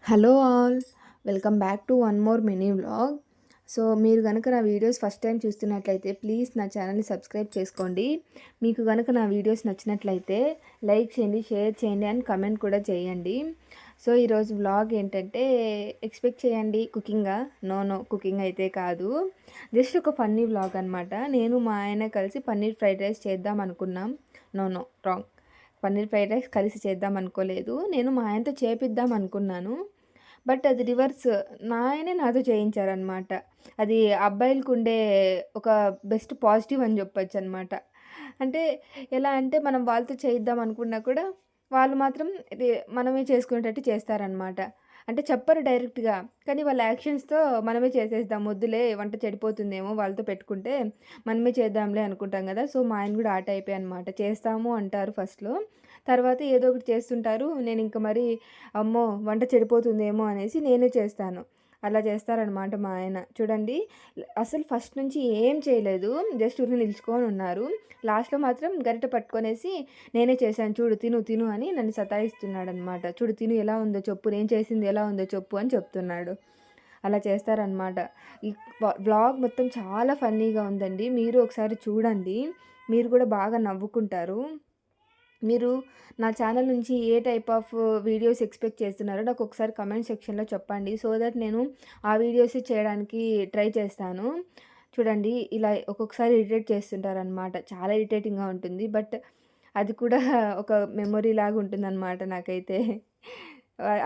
Hello all, welcome back to one more mini vlog. So మీరు కనుక నా videos first time చూస్తున్నట్లయితే please నా ఛానల్ని సబ్స్క్రైబ్ చేసుకోండి. మీకు కనుక నా వీడియోస్ నచ్చినట్లయితే లైక్ చేయండి, షేర్ చేయండి అండ్ కమెంట్ కూడా చేయండి. సో ఈరోజు వ్లాగ్ ఏంటంటే ఎక్స్పెక్ట్ చేయండి కుకింగా. నో కుకింగ్ అయితే కాదు, జస్ట్ ఒక ఫన్నీ వ్లాగ్ అనమాట. నేను మా ఆయన కలిసి పన్నీర్ ఫ్రైడ్ రైస్ చేద్దాం అనుకున్నాం. No wrong, paneer fried rice కలిసి చేద్దాం అనుకోలేదు. నేను మా ఆయనతో చేపిద్దాం అనుకున్నాను. బట్ అది రివర్స్, నా ఆయనే నాతో చేయించారనమాట. అది అబ్బాయిలకు ఉండే ఒక బెస్ట్ పాజిటివ్ అని చెప్పొచ్చనమాట. అంటే ఎలా అంటే మనం వాళ్ళతో చేయిద్దాం అనుకున్నా కూడా వాళ్ళు మాత్రం ఇది మనమే చేసుకునేటట్టు చేస్తారనమాట. అంటే చెప్పరు డైరెక్ట్‌గా. కానీ వాళ్ళ యాక్షన్స్‌తో మనమే చేసేద్దాం, వద్దులే వంట చెడిపోతుందేమో వాళ్ళతో పెట్టుకుంటే, మనమే చేద్దాంలే అనుకుంటాం గదా! సో, మా ఆయన గూడా ఆ టైపే అనమాట. చేస్తాము అంటారు ఫస్ట్‌లో. తర్వాత ఏదో ఒకటి చేస్తుంటారు. నేనింక మరి అమ్మో! వంట చెడిపోతుందేమో అనేసి నేనే చేస్తాను. అలా చేస్తారనమాట మా ఆయన. చూడండి, అసలు ఫస్ట్ నుంచి ఏం చేయలేదు. జస్ట్ ఊరికే నిలుచుకొనున్నారు. లాస్ట్‌లో మాత్రం గరిటె పట్టుకొనేసి నేనే చేశాను చూడు, తిను తిను అని నన్ను సతాయిస్తున్నాడనమాట. చూడు తిను ఎలా ఉందో చెప్పు, నేను చేసింది ఎలా ఉందో చెప్పు అని చెప్తున్నాడు. అలా చేస్తారనమాట. ఈ వ్లాగ్ మొత్తం చాలా ఫన్నీగా ఉందండి. మీరు ఒకసారి చూడండి. మీరు కూడా బాగా నవ్వుకుంటారు. మీరు నా ఛానల్ నుంచి ఏ టైప్ ఆఫ్ వీడియోస్ ఎక్స్‌పెక్ట్ చేస్తున్నారో నాకొకసారి కామెంట్ సెక్షన్‌లో చెప్పండి. సో దట్ నేను ఆ వీడియోసే చేయడానికి ట్రై చేస్తాను. చూడండి, ఇలా ఒక్కొక్కసారి ఇరిటేట్ చేస్తుంటారనమాట. చాలా ఇరిటేటింగ్‌గా ఉంటుంది. బట్ అది కూడా ఒక మెమొరీలాగా ఉంటుందనమాట నాకైతే.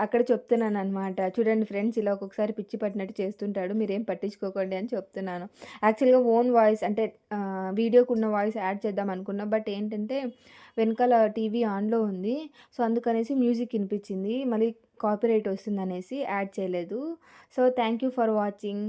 అక్కడ చెప్తున్నాననమాట. చూడండి ఫ్రెండ్స్, ఇలా ఒక్కొక్కసారి పిచ్చి పట్టినట్టు చేస్తుంటాడు. మీరేం పట్టించుకోకండి అని చెప్తున్నాను. యాక్చువల్‌గా ఓన్ వాయిస్ అంటే వీడియోకున్న వాయిస్ యాడ్ చేద్దాం అనుకున్నా. బట్ ఏంటంటే వెనకాల టీవీ ఆన్‌లో ఉంది. సో, అందుకనేసి మ్యూజిక్ ఇనిపించింది. మళ్ళీ కాపీరైట్ వస్తుందనేసి యాడ్ చేయలేదు. So, thank you for watching.